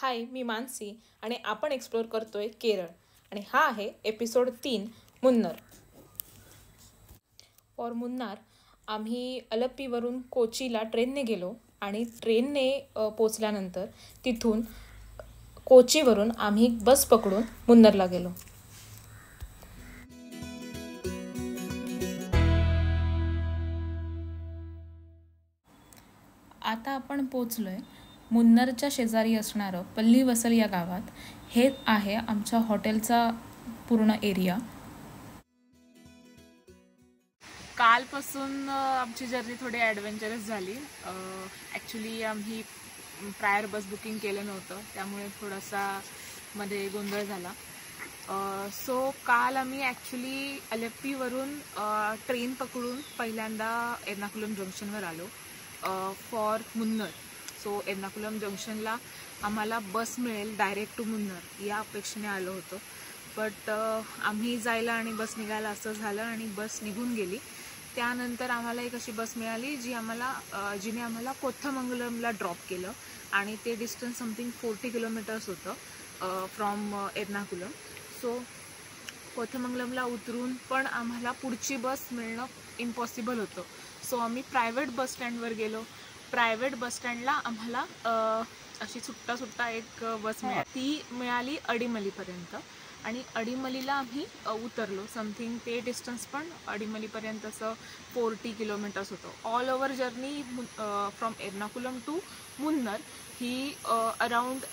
हाय, मी मानसी आणि आपण एक्सप्लोर करतोय केरळ आणि हा आहे एपिसोड 3 मुन्नार. फॉर मुन्नार आम्ही अलप्पीवरून कोचीला ट्रेनने गेलो आणि ट्रेनने पोचल्यानंतर तिथून कोचीवरून आम्ही बस पकडून मुन्नारला गेलो. आता आपण पोचलोय मुन्नारच्या शेजारी असणारं पल्लीवसल या गावात. हे आहे आमच्या हॉटेलचा पूर्ण एरिया. कालपासून आमची जर्नी थोडी ॲडव्हेंचरस झाली. ॲक्च्युली आम्ही प्रायर बस बुकिंग केलं नव्हतं, त्यामुळे थोडासा मध्ये गोंधळ झाला. सो काल आम्ही ॲक्च्युली अलप्पीवरून ट्रेन पकडून पहिल्यांदा एर्नाकुलम जंक्शनवर आलो फॉर मुन्नार. सो एर्नाकुलम जंक्शनला आम्हाला बस मिळेल डायरेक्ट टू मुन्नार या अपेक्षेने आलो होतो. बट आम्ही जायला आणि बस निघायला असं झालं आणि बस निघून गेली. त्यानंतर आम्हाला एक अशी बस मिळाली जिने आम्हाला कोथमंगलमला ड्रॉप केलं आणि ते डिस्टन्स समथिंग 40 किलोमीटर्स होतं फ्रॉम एर्नाकुलम. सो कोथमंगलमला उतरून पण आम्हाला पुढची बस मिळणं इम्पॉसिबल होतं. सो आम्ही प्रायव्हेट बस स्टँडवर गेलो. प्रायव्हेट बस स्टँडला आम्हाला अशी सुट्टा एक बस मिळाली. ती मिळाली अडीमलीपर्यंत आणि अडीमलीला आम्ही उतरलो. समथिंग ते डिस्टन्स पण अडीमलीपर्यंत असं 40 किलोमीटर्स होतं. All over journey from Ernakulam to Munnar ही अराउंड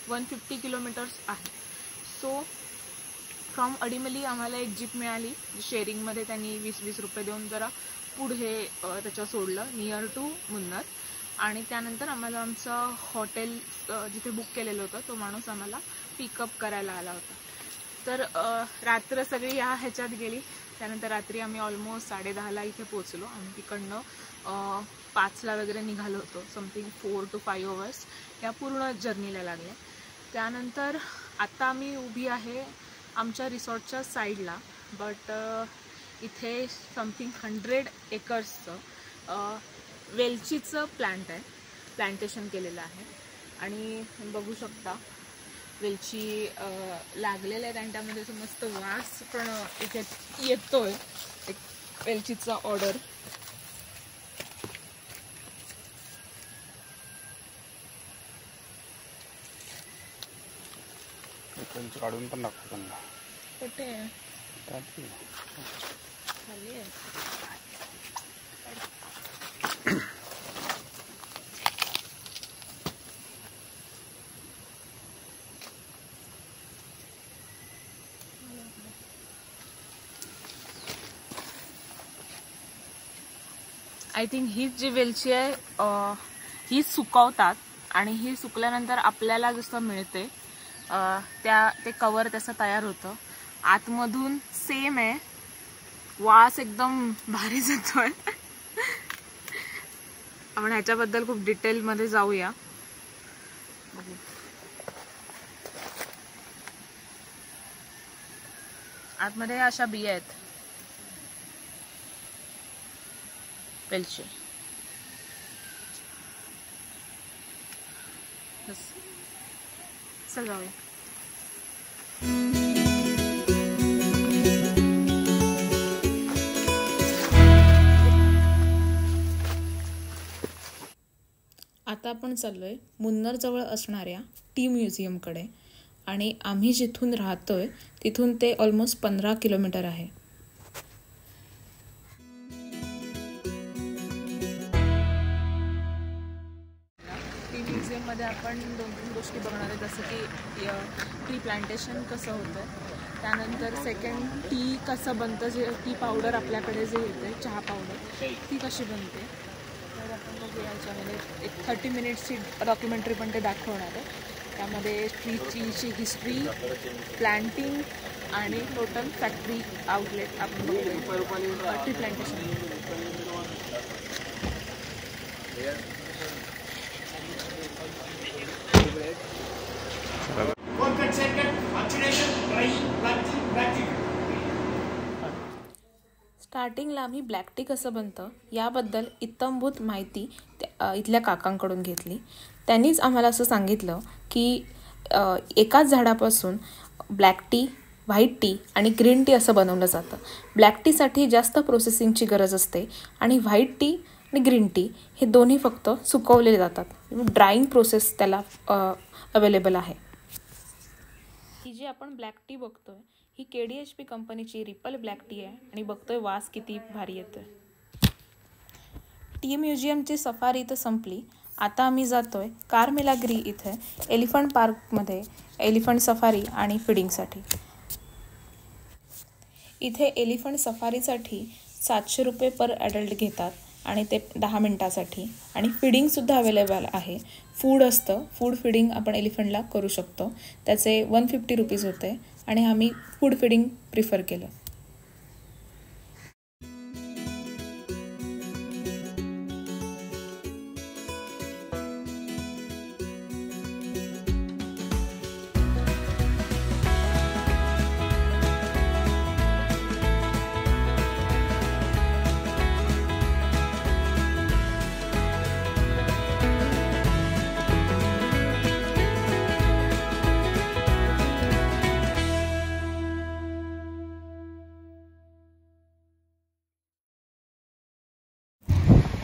150 किलोमीटर्स आहे. सो फ्रॉम अडीमली आम्हाला एक जीप मिळाली. शेअरिंगमध्ये त्यांनी 20-20 रुपये देऊन जरा पुढे त्याच्या सोडलं नियर टू मुन्नार. आणि त्यानंतर आम्हाला आमचं हॉटेल जिथे बुक केलेलं होतं तो माणूस आम्हाला पिकअप करायला आला होता. तर रात्र सगळी या ह्याच्यात गेली. त्यानंतर रात्री आम्ही ऑलमोस्ट 10:30ला इथे पोचलो. आम्ही तिकडनं 5ला वगैरे निघालो होतो. समथिंग 4 to 5 hours या पूर्ण जर्नीला लागल्या. त्यानंतर आता आम्ही उभी आहे आमच्या रिसॉर्टच्या साईडला. बट इथे समथिंग 100 एकर्सचं वेलचीचं प्लांटेशन केलेलं आहे आणि बघू शकता वेलची लागलेल्या आहे. त्यामध्ये मस्त वास पण इथे येतोय. एक वेलचीचा ऑर्डर. काढून पण टाकतो त्यांना. कुठे खाली आहे. आय थिंक हीच जी वेलची आहे ही सुकवतात आणि ही सुकल्यानंतर आपल्याला जसं मिळते ते कवर तसं तयार होतं. आतमधून सेम आहे. वास एकदम भारीच येतोय. आपण ह्याच्याबद्दल खूप डिटेलमध्ये जाऊया. आतमध्ये अशा बिया आहेत वेलची. चल जाऊया. आता आपण चाललोय मुन्नार जवळ असणाऱ्या टी म्युझियमकडे आणि आम्ही जिथून राहतोय तिथून ते ऑलमोस्ट 15 किलोमीटर आहे. टी म्युझियममध्ये आपण 2-3 गोष्टी बघणार आहे. जसं की टी प्लांटेशन कसं होतं, त्यानंतर सेकंड टी कसं बनतं, जे टी पावडर आपल्याकडे जे येते चहा पावडर ती कशी बनते. तर आपण बघूया. याच्यामध्ये एक 30 मिनिट्सची डॉक्युमेंटरी पण ते दाखवणार आहे. त्यामध्ये टीची हिस्ट्री, प्लांटिंग आणि टोटल फॅक्टरी आउटलेट आपण बघूया. Tea plantation. स्टार्टिंगला आम्ही ब्लॅक टी कसं बनतं याबद्दल इत्थंभूत माहिती इथल्या काकांकडून घेतली. त्यांनीच आम्हाला असं सांगितलं की एकाच झाडापासून ब्लॅक टी, व्हाईट टी आणि ग्रीन टी असं बनवलं जातं. ब्लॅक टीसाठी जास्त प्रोसेसिंगची गरज असते आणि व्हाईट टी आणि ग्रीन टी हे दोन्ही फक्त सुकवले जातात. ड्राईंग प्रोसेस त्याला अवेलेबल आहे. ही जी आपण ब्लॅक टी बघतोय ही KDHP कंपनीची रिपल ब्लॅक टी आहे आणि बघतोय वास किती भारी येतोय. टी म्युझियमची सफारी इथं संपली. आता आम्ही जातोय कारमेलागिरी इथे एलिफंट पार्कमध्ये एलिफंट सफारी आणि फिडिंगसाठी. इथे एलिफंट सफारीसाठी 700 रुपये पर ॲडल्ट घेतात आणि ते 10 मिनटासाठी आणि फिडिंगसुद्धा अवेलेबल आहे. फूड असतं, फूड फिडिंग आपण एलिफंटला करू शकतो. त्याचे 150 रुपीज होते आणि आम्ही फूड फिडिंग प्रिफर केलं.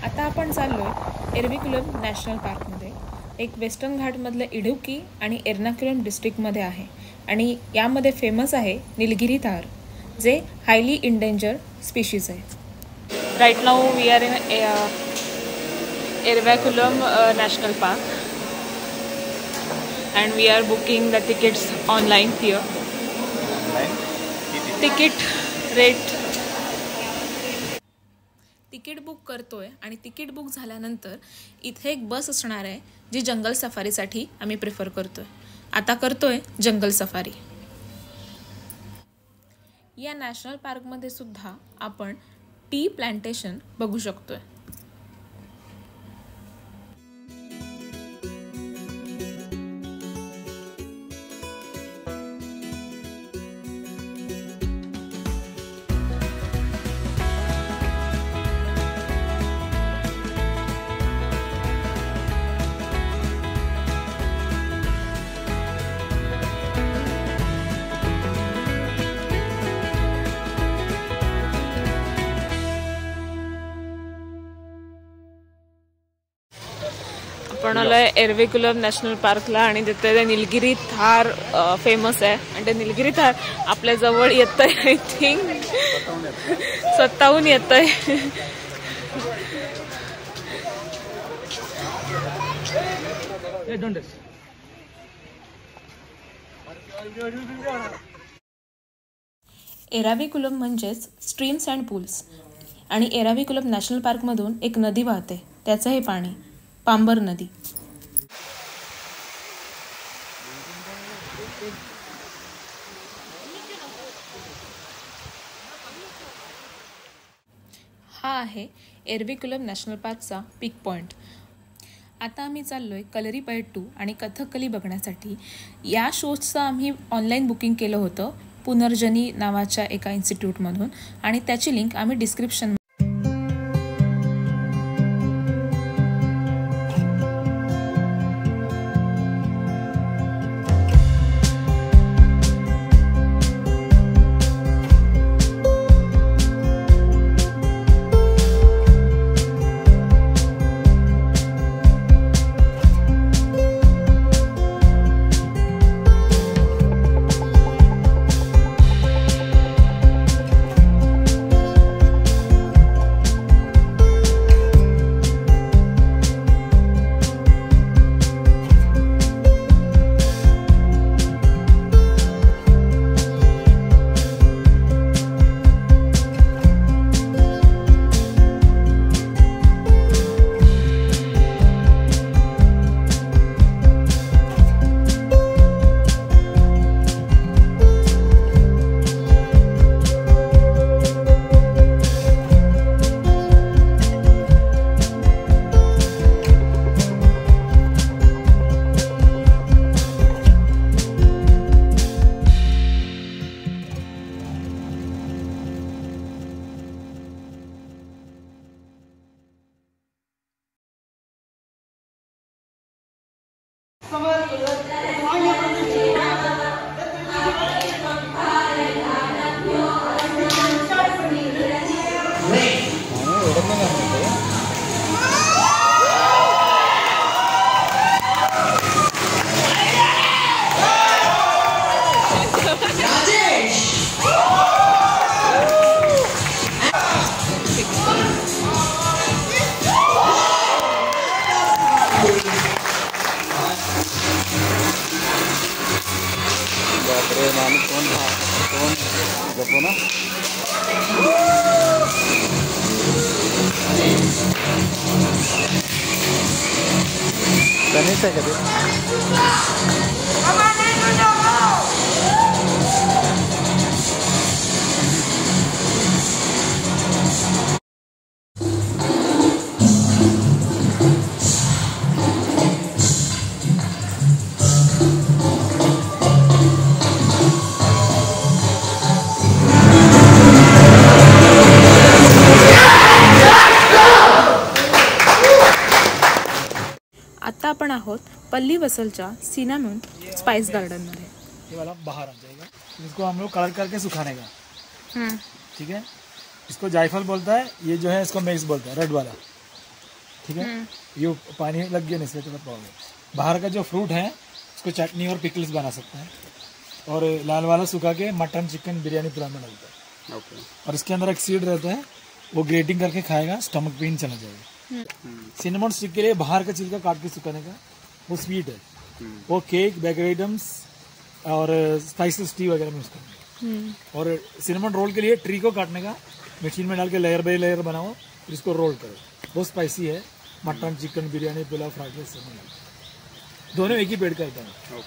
आता आपण चाललो आहे एरविकुलम नॅशनल पार्कमध्ये. एक वेस्टर्न घाटमधलं इडुक्की आणि एर्नाकुलम डिस्ट्रिक्टमध्ये आहे आणि यामध्ये फेमस आहे निलगिरी तार, जे हायली इंडेंजर स्पीशीज आहे. Right now we are in Eravikulam national park and we are booking the tickets online here. Ticket book करतोय आणि तिकीट बुक झाल्यानंतर इथे एक बस असणार आहे जी जंगल सफारीसाठी आम्ही प्रिफर करतोय. आता करतोय जंगल सफारी. या नॅशनल पार्कमध्ये सुद्धा आपण टी प्लांटेशन बघू शकतोय. आपण आलोय एरविकुलम नॅशनल पार्कला आणि तिथे ते निलगिरी थार फेमस आहे आणि ते निलगिरी थार आपल्या जवळ येतंय. आय थिंक स्वतःहून येतंय. एराविकुलम म्हणजेच स्ट्रीम्स अँड पूल्स आणि एराविकुलम नॅशनल पार्कमधून एक नदी वाहते, त्याचं हे पाणी पांबर नदी. हा आहे एरविकुलम नॅशनल पार्कचा पिक पॉइंट. आता आम्ही चाललोय कलरीपयट्टू आणि कथकली बघण्यासाठी. या शोजचं आम्ही ऑनलाईन बुकिंग केलं होतं पुनर्जनी नावाच्या एका इन्स्टिट्यूटमधून आणि त्याची लिंक आम्ही डिस्क्रिप्शन बापरे माणूस कोण गप्पो ना गणेश आहे का आता आपण आहोत पल्ली वसलच्या सिनामन स्पाइस गार्डन में। ये वाला बाहर आ जाएगा, इसको हम लोग कलर करके सुखाने का। ठीक है, इसको जायफल बोलता है, ये जो है इसको मेक्स बोलता है, रेड वाला। ठीक है, ये पानी लग गया नहीं इसलिए तो पाओगे। बाहर का जो फ्रूट है उसको चटनी और पिकल्स बना सकते हैं, और लाल वाला सुखा के मटन चिकन बिरयानी पुलाव में डालता है। और इसके अंदर एक सीड रहता है, वो ग्रेटिंग करके खाएगा, स्टमक पेन चला जाएगा। सिनेमन स्टिक के लिए बाहर का छिलका काट के सुखाने का, वो स्वीट है। वो केक, बेकरी आइटम्स और स्पाइसेस टी वगैरह में यूज करना। और सिनेमन रोल के लिए ट्री को काटने का, मशीन में डाल के लेयर बाई लेयर बनाओ, फिर इसको रोल करो। बहुत स्पाइसी है, mutton chicken biryani pulao fried rice सब दोनों एक ही पेड़ का आइटम है।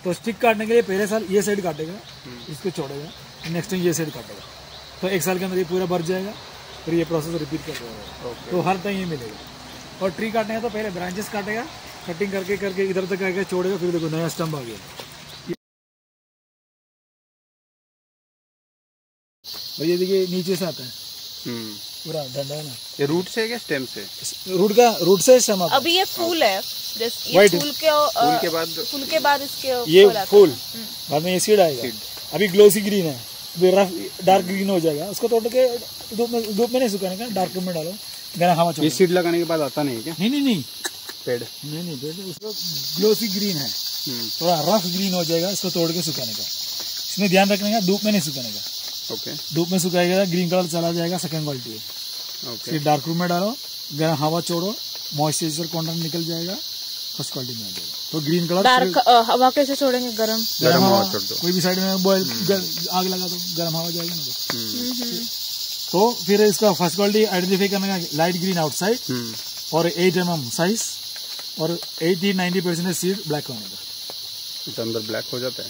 तो स्टिक काटने के लिए पहले साल ये साइड काटेगा, इसको छोड़ेगा, नेक्स्ट टाइम ये साइड काटेगा, तो एक साल के अंदर ये पूरा भर जाएगा। फिर ये प्रोसेस रिपीट कर रहा है, तो हर टाइम ये मिलेगा। और ट्री काटने का तो पहले ब्रांचेस काटेगा, कटिंग करके करके इधर तक आएगा, छोड़ेगा, फिर देखो नया स्टम्प आ गया। और ये देखिए नीचे से आता है पूरा डंडा है ना। ये रूट से है क्या स्टेम से? रूट से स्टेम आता है। अभी ये फूल है, ये फूल के बाद इसके ये फूल, बाद में ये सीड आएगा। अभी ग्लोसी ग्रीन है, डार्क ग्रीन हो जाएगा। उसको तोड़ के धूप में नहीं सुखाने का, डार्क रूम में डालो, गर्म हवा चलो। ये सीड लगाने के बाद आता नहीं क्या? नहीं पेड़ नहीं पेड़, उसको ग्लोसी ग्रीन है, थोड़ा रफ ग्रीन हो जाएगा, इसको तोड़ के सुखाने का। इसमें ध्यान रखने का, धूप में नहीं सुखाने का। ओके, धूप में सुखाएगा ग्रीन कलर चला जाएगा, सेकंड क्वालिटी है। फिर डार्क रूम में डालो, गर्म हवा छोड़ो, मॉइस्चराइजर कंटेंट निकल जाएगा, फर्स्ट क्वालिटी में आ जाएगा। तो ग्रीन कलर डार्क हवा कैसे छोड़ेंगे? गरम हवा छोड़ दो, कोई भी साइड में बॉयल आग लगा दो, गर्म हवा जाएगा ना। तो फिर इसका फर्स्ट क्वालिटी आइडेंटिफाई करने का, लाइट ग्रीन आउटसाइड और 8 mm साइज और 80-90% सीड ब्लैक होने का। तो अंदर ब्लैक हो जाता है?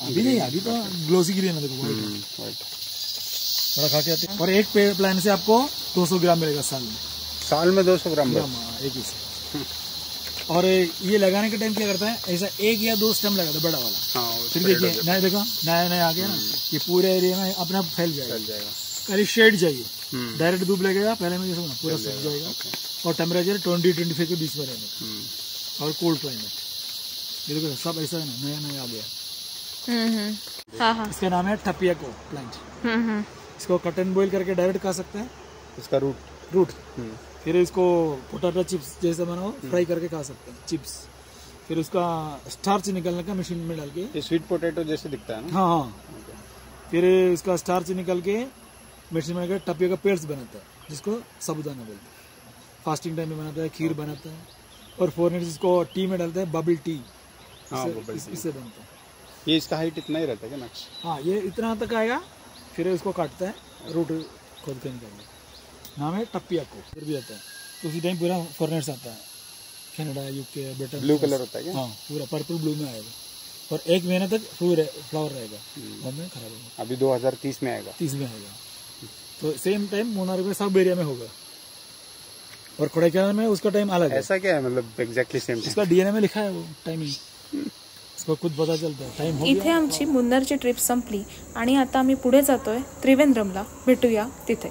अभी नहीं, अभी तो ग्लोसी ग्रीन है, देखो व्हाइट। थोड़ा खा के आते हैं। और एक प्लांट से आपको 200 ग्राम मिलेगा साल में 200 ग्राम एक ही से। और ये लगाने के टाइम क्या करता है, ऐसा 1 या 2 स्टेम लगाता है बड़ा वाला। फिर देखिए नया, देखो नया आ गया ना, ये पूरे एरिया में अपने आप फैल जाएगा। पहले शेड चाहिए, डायरेक्ट धूप लगेगा, पहले में जैसे पूरा सूख जाएगा। और टेम्परेचर 20-25 के बीच में रहने, और कोल्ड क्लाइमेट। ये देखो सब ऐसा है ना, नया आ गया। हाँ। इसका नाम है टपियाको प्लांट। इसको कट एंड बॉइल करके डायरेक्ट खा सकते हैं, इसका रूट। फिर इसको पोटैटो चिप्स जैसे बनाओ, फ्राई करके खा सकते हैं चिप्स। फिर उसका स्टार्च निकलने का मशीन में डाल के, ये स्वीट पोटैटो जैसे दिखता है ना। हाँ। फिर उसका स्टार्च निकल के मशीन में डाल के टपिया का पेस्ट बनाता है, जिसको साबुदाना बोलते हैं। फास्टिंग टाइम में बनाता है, खीर बनाता है। और फॉरनर इसको टी में डालते हैं, बबल टी, इससे बनता है। ये इसका हाइट इतना ही रहता है क्या मैक्स? हाँ, ये इतना तक आएगा, फिर उसको काटता है, रूट खोद के निकालता है। नाम है टपियाको। फिर भी आता है, तो उसी टाइम पूरा फॉरनर्स आता है, Canada, UK, Britain. Blue colour होता है क्या? हाँ, पूरा पर्पल ब्लू में आएगा, और 1 महीने तक फ्लावर रहेगा, बाद में खराब होगा। अभी 2030 में आएगा। 30 में आएगा। तो सेम टाइम मूनार में सब एरिया में होगा, और कोडाईकनाल में उसका टाइम अलग है। ऐसा क्या है, मतलब एक्झॅक्टली सेम? उसका डीएनए में लिखा है वो टाइमिंग, इसको खुद पता चलता है टाइम हो गया। इथे आमची मुन्नारची ट्रिप संपली आणि आता आम्ही पुढे जातोय त्रिवेंद्रमला, भेटूया तिथे।